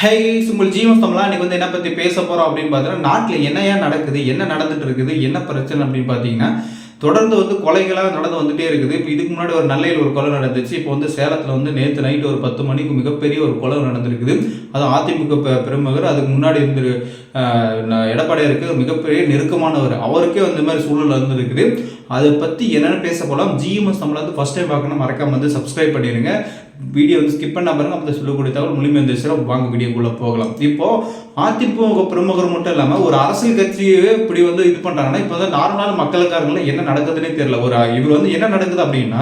ஹே உங்கள் ஜீவன் தமிழா இன்னைக்கு வந்து என்ன பற்றி பேச போகிறோம் அப்படின்னு பார்த்தீங்கன்னா நாட்டில் என்னையா நடக்குது, என்ன நடந்துட்டு இருக்குது, என்ன பிரச்சனை அப்படின்னு பார்த்தீங்கன்னா தொடர்ந்து வந்து கொலைகளாக நடந்து வந்துட்டே இருக்குது. இப்போ இதுக்கு முன்னாடி ஒரு நல்லையில் ஒரு கொலை நடந்துச்சு. இப்போ வந்து சேலத்தில் வந்து நேற்று நைட்டு ஒரு 10 மணிக்கு மிகப்பெரிய ஒரு கொலை நடந்திருக்குது. அது அதிமுக பிரமுகர், அதுக்கு முன்னாடி இருந்து எடப்பாடியாருக்கு மிகப்பெரிய நெருக்கமானவர், அவருக்கே வந்து இந்த மாதிரி சூழல் இருந்துருக்குது. அதை பற்றி என்னென்னு பேச போகலாம். ஜிஎம்எஸ் தமிழ் வந்து ஃபஸ்ட் டைம் பார்க்கணும், மறக்காம வந்து சப்ஸ்கிரைப் பண்ணிடுங்க. வீடியோ வந்து ஸ்கிப் பண்ண பாருங்க, அப்போ சொல்லக்கூடிய தகவல் முழுமையாக இருந்துச்சுன்னா வாங்க வீடியோக்குள்ளே போகலாம். இப்போது அதிமுக பிரமுகர் மட்டும் இல்லாமல் ஒரு அரசியல் கட்சியே இப்படி வந்து இது பண்ணுறாங்கன்னா இப்போ வந்து நார்மலான மக்களுக்காரங்களும் என்ன நடக்குதுன்னே தெரியல. இவர் வந்து என்ன நடக்குது அப்படின்னா,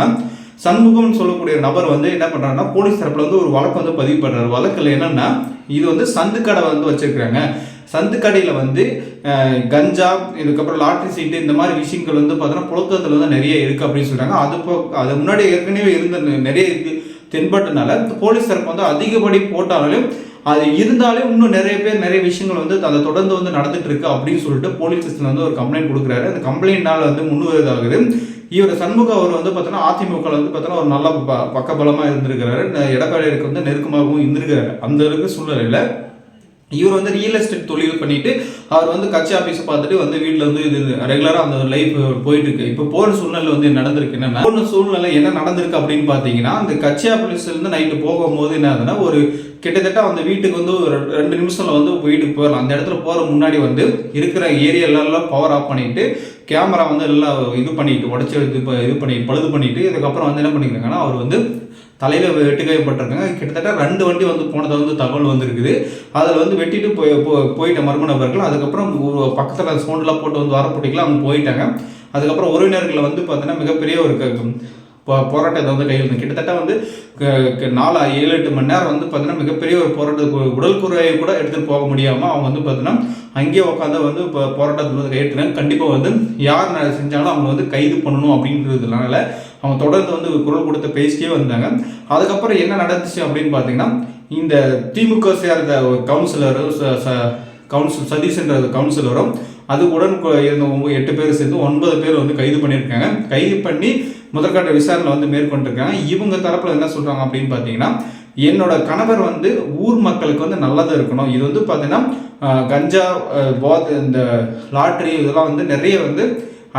சண்முகம்னு சொல்லக்கூடிய நபர் வந்து என்ன பண்ணுறாங்கன்னா போலீஸ் தரப்பில் வந்து ஒரு வழக்கு வந்து பதிவு பண்ணுறாரு. வழக்கில் என்னென்னா இது வந்து சந்து கடை வந்து வச்சுருக்கிறாங்க. சந்து கடையில் வந்து கஞ்சா, இதுக்கப்புறம் லாட்ரி சீட்டு, இந்த மாதிரி விஷயங்கள் வந்து பார்த்தோன்னா புழக்கத்தில் வந்து நிறைய இருக்குது அப்படின்னு சொல்கிறாங்க. அது முன்னாடி ஏற்கனவே இருந்த நிறைய இருக்குது தென்பட்டனால போலீஸ் தரப்பு வந்து அதிகப்படி போட்டாலும் அது இருந்தாலும் இன்னும் நிறைய பேர் நிறைய விஷயங்கள் வந்து அதை தொடர்ந்து வந்து நடந்துட்டு இருக்கு அப்படின்னு சொல்லிட்டு போலீஸ் ஸ்டேஷன் வந்து ஒரு கம்ப்ளைண்ட் கொடுக்குறாரு. அந்த கம்ப்ளைண்ட்னால வந்து முன்னுவதாகுது. இவர் சண்முகம் அவர் வந்து பார்த்தோன்னா அதிமுக வந்து பார்த்தோன்னா ஒரு நல்ல பக்கபலமாக இருந்திருக்கிறாரு, எடப்பாடியாருக்கு வந்து நெருக்கமாகவும் இருந்திருக்கிறாரு. அந்த அளவுக்கு சூழ்நிலையில் இவர் வந்து ரியல் எஸ்டேட் தொழில் பண்ணிட்டு அவர் வந்து கட்சி ஆஃபீஸை பார்த்துட்டு வந்து வீட்டில் வந்து இது ரெகுலராக அந்த லைஃப் போயிட்டு இருக்கு. இப்போ போன சூழ்நிலை வந்து நடந்திருக்கு. என்னன்னா போன சூழ்நிலை என்ன நடந்திருக்கு அப்படின்னு பார்த்தீங்கன்னா, அந்த கட்சி ஆஃபீஸ்லேருந்து நைட்டு போகும்போது என்ன ஆகுதுன்னா, ஒரு கிட்டத்தட்ட அந்த வீட்டுக்கு வந்து ஒரு 2 நிமிஷத்தில் வந்து வீட்டுக்கு போயிடலாம். அந்த இடத்துல போகிற முன்னாடி வந்து இருக்கிற ஏரியாலெல்லாம் பவர் ஆஃப் பண்ணிட்டு கேமரா வந்து எல்லாம் இது பண்ணிட்டு உடச்சி இது பண்ணி பழுது பண்ணிட்டு இதுக்கப்புறம் வந்து என்ன பண்ணிக்கிறாங்கன்னா, அவர் வந்து தலையில் வெட்டுக்கைப்பட்டிருக்காங்க. கிட்டத்தட்ட 2 வண்டி வந்து போனதை வந்து தகவல் வந்துருக்குது. அதில் வந்து வெட்டிட்டு போயிட்ட மர்ம நபர்கள். அதுக்கப்புறம் ஒரு பக்கத்தில் சவுண்டெலாம் போட்டு வந்து வரப்போட்டிக்கலாம் அவங்க போயிட்டாங்க. அதுக்கப்புறம் உறவினர்களை வந்து பார்த்தீங்கன்னா மிகப்பெரிய ஒரு போராட்டத்தை வந்து கையில் கிட்டத்தட்ட வந்து 4-7-8 மணி நேரம் வந்து பார்த்தீங்கன்னா மிகப்பெரிய ஒரு போராட்டத்துக்கு உடல் குறையை கூட எடுத்துகிட்டு போக முடியாமல் அவங்க வந்து பார்த்தீங்கன்னா அங்கேயே உட்காந்து வந்து இப்போ போராட்டத்தில் வந்து கையெழுத்துனாங்க. கண்டிப்பாக வந்து யார் செஞ்சாலும் அவங்க வந்து கைது பண்ணணும் அப்படின்றதுனால அவங்க தொடர்ந்து வந்து குரல் கொடுத்து பேசிட்டே வந்தாங்க. அதுக்கப்புறம் என்ன நடந்துச்சு அப்படின்னு பார்த்தீங்கன்னா, இந்த திமுக சேர்ந்த கவுன்சிலர் சதீஷ் என்ற கவுன்சிலரும் அது உடன் இருந்த 8 பேர் சேர்ந்து 9 பேர் வந்து கைது பண்ணியிருக்காங்க. கைது பண்ணி முதற்கட்ட விசாரணை வந்து மேற்கொண்டிருக்காங்க. இவங்க தரப்பில் என்ன சொல்கிறாங்க அப்படின்னு பார்த்தீங்கன்னா, என்னோட கணவர் வந்து ஊர் மக்களுக்கு வந்து நல்லதாக இருக்கணும். இது வந்து பார்த்தீங்கன்னா கஞ்சா, இந்த லாட்ரி இதெல்லாம் வந்து நிறைய வந்து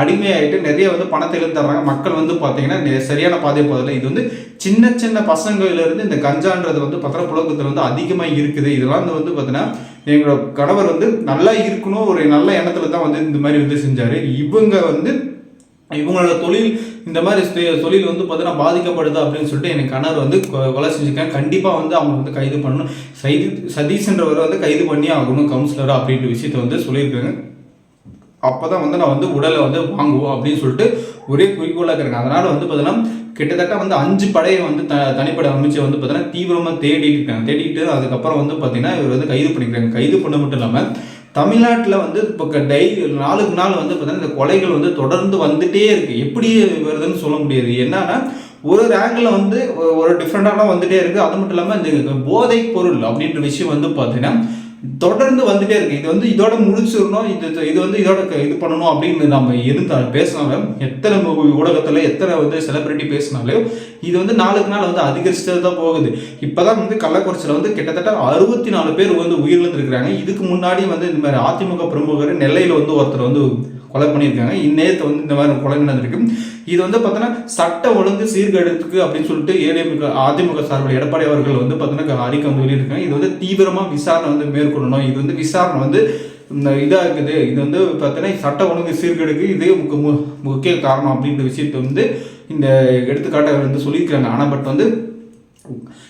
அடிமையாகிட்டு நிறைய வந்து பணத்தை இழுத்து தர்றாங்க. மக்கள் வந்து பார்த்தீங்கன்னா சரியான பாதை போதில்லை. இது வந்து சின்ன சின்ன பசங்களிலிருந்து இந்த கஞ்சான்றது வந்து பார்த்தோன்னா புழக்கத்தில் வந்து அதிகமாக இருக்குது. இதெல்லாம் வந்து பார்த்தீங்கன்னா எங்களோட கணவர் வந்து நல்லா இருக்கணும் ஒரு நல்ல எண்ணத்தில் தான் வந்து இந்த மாதிரி வந்து செஞ்சார். இவங்களோட தொழில் இந்த மாதிரி தொழில் வந்து பார்த்தீங்கன்னா பாதிக்கப்படுது அப்படின்னு சொல்லிட்டு எனக்கு கணவர் வந்து கொலை செஞ்சுருக்காங்க. கண்டிப்பாக வந்து அவங்க வந்து கைது பண்ணணும். சதீஷ்ன்றவரை வந்து கைது பண்ணி ஆகணும் கவுன்சிலராக அப்படின்ற விஷயத்தை வந்து சொல்லியிருக்காங்க. அப்போ தான் வந்து நான் வந்து உடலை வந்து வாங்குவோம் அப்படின்னு சொல்லிட்டு ஒரே குறிக்கோளாக இருக்கிறேன். அதனால் வந்து பார்த்தீங்கன்னா கிட்டத்தட்ட வந்து 5 படையை வந்து தனிப்படை அமைச்சு வந்து பார்த்தீங்கன்னா தீவிரமாக தேடிட்டு அதுக்கப்புறம் வந்து பார்த்தீங்கன்னா இவர் வந்து கைது பண்ணிக்கிறாங்க. கைது பண்ண மட்டும் இல்லாமல் தமிழ்நாட்டில் வந்து இப்போ நாளுக்கு நாள் வந்து பார்த்தீங்கன்னா இந்த கொலைகள் வந்து தொடர்ந்து வந்துகிட்டே இருக்குது. எப்படி வருதுன்னு சொல்ல முடியாது. என்னன்னா ஒரு ஆங்கிளில் வந்து ஒரு டிஃப்ரெண்டாலாம் வந்துகிட்டே இருக்குது. அது மட்டும் இல்லாமல் இந்த போதைப் பொருள் அப்படின்ற விஷயம் வந்து பார்த்தீங்கன்னா தொடர்ந்து வந்துட்டே இருக்கு. இது வந்து இதோட முடிச்சிடணும், இது வந்து இதோட இது பண்ணணும் அப்படின்னு நம்ம இருந்தாலும் பேசினாலும் எத்தனை ஊடகத்தில் எத்தனை வந்து செலிபிரிட்டி பேசினாலும் இது வந்து நாளுக்கு நாள் வந்து அதிகரிச்சுட்டு தான் போகுது. இப்போதான் வந்து கள்ளக்குறிச்சியில் வந்து கிட்டத்தட்ட 64 பேர் வந்து உயிரிழந்திருக்கிறாங்க. இதுக்கு முன்னாடி வந்து இந்த மாதிரி அதிமுக பிரமுகர் நெல்லையில் வந்து ஒருத்தர் வந்து கொலை பண்ணியிருக்காங்க. இந்நேரத்தை வந்து இந்த மாதிரி கொலை நடந்திருக்கு. இது வந்து பார்த்தோன்னா சட்ட ஒழுங்கு சீர்கெடுத்துக்கு அப்படின்னு சொல்லிட்டு அதிமுக சார்பில் எடப்பாடி அவர்கள் வந்து பார்த்தோன்னா அறிக்கை வந்து வெளியிருக்காங்க. இது வந்து தீவிரமாக விசாரணை வந்து மேற்கொள்ளணும். இது வந்து விசாரணை வந்து இதாக இருக்குது. இது வந்து பார்த்தோன்னா சட்ட ஒழுங்கு சீர்கெடுக்கு இதே முக்கிய காரணம் அப்படின்ற விஷயத்தை வந்து இந்த எடுத்துக்காட்டை வந்து சொல்லியிருக்காங்க. ஆனால் பட் வந்து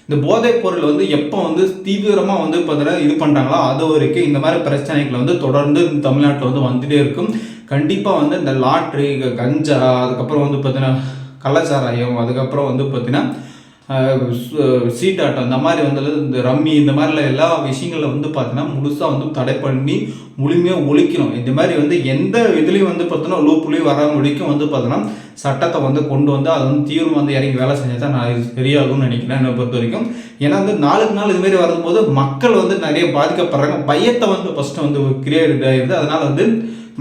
இந்த போதைப் பொருள் வந்து எப்போ வந்து தீவிரமாக வந்து பார்த்தீங்கன்னா இது பண்ணுறாங்களோ அது வரைக்கும் இந்த மாதிரி பிரச்சனைகளை வந்து தொடர்ந்து தமிழ்நாட்டில் வந்து வந்துகிட்டே இருக்கும். கண்டிப்பாக வந்து இந்த லாட்ரி, கஞ்சா, அதுக்கப்புறம் வந்து பார்த்தீங்கன்னா கள்ளச்சாராயம், அதுக்கப்புறம் வந்து பார்த்தீங்கன்னா சீட்டாட்டம், இந்த மாதிரி வந்து இந்த ரம்மி, இந்த மாதிரிலாம் எல்லா விஷயங்களில் வந்து பார்த்தீங்கன்னா முழுசாக வந்து தடை பண்ணி முழுமையாக ஒழிக்கணும். இந்த மாதிரி வந்து எந்த இதுலேயும் வந்து பார்த்தோன்னா லூப்புலேயும் வராமல் ஒழிக்கும் வந்து பார்த்தோன்னா சட்டத்தை வந்து கொண்டு வந்து அதை வந்து தீவிரம் வந்து இறங்கி வேலை செஞ்சால் தான் நான் சரியாகும்னு நினைக்கிறேன் என்னை பொறுத்த வரைக்கும். ஏன்னா வந்து நாளுக்கு நாள் இதுமாரி வரும்போது மக்கள் வந்து நிறைய பாதிக்கப்படுறாங்க. பயத்தை வந்து ஃபஸ்ட்டு வந்து கிரியேட் ஆகிடுது. அதனால் வந்து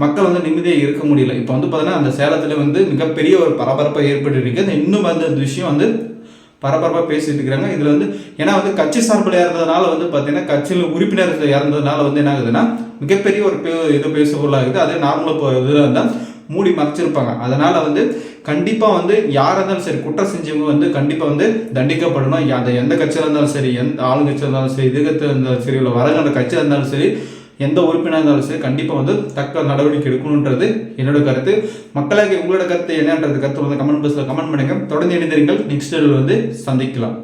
மக்கள் வந்து நிம்மதியாக இருக்க முடியல. இப்போ வந்து பார்த்தீங்கன்னா அந்த சேலத்தில் வந்து மிகப்பெரிய ஒரு பரபரப்பை ஏற்பட்டு இருக்குது. இன்னும் வந்து அந்த விஷயம் வந்து பரபரப்பாக பேசிட்டு இருக்கிறாங்க. இதில் வந்து ஏன்னா வந்து கட்சி சார்பில் இறந்ததுனால வந்து பார்த்தீங்கன்னா கட்சியில் உறுப்பினர் இறந்ததுனால வந்து என்ன ஆகுதுன்னா மிகப்பெரிய ஒரு இது பேசுபொருளாகுது. அதே நார்மலாக இதில் இருந்தால் மூடி மறைச்சிருப்பாங்க. அதனால வந்து கண்டிப்பாக வந்து யாராக இருந்தாலும் சரி குற்றம் செஞ்சவங்க வந்து கண்டிப்பாக வந்து தண்டிக்கப்படணும். அதை எந்த கட்சியாக இருந்தாலும் சரி, எந்த ஆளுங்கட்சியாக இருந்தாலும் சரி, எதிர்கட்சியாக இருந்தாலும் சரி, இல்லை வரங்கிற கட்சியாக இருந்தாலும் சரி, எந்த உறுப்பினர் இருந்தாலும் சரி கண்டிப்பாக வந்து தக்க நடவடிக்கை எடுக்கணுன்றது என்னோட கருத்து. மக்களாக உங்களோட கருத்து என்னன்றது கருத்து வந்து கமெண்ட் பாக்ஸில் கமெண்ட் பண்ணுங்க. தொடர்ந்து இணைந்திருங்கள். நெக்ஸ்ட் வந்து சந்திக்கலாம்.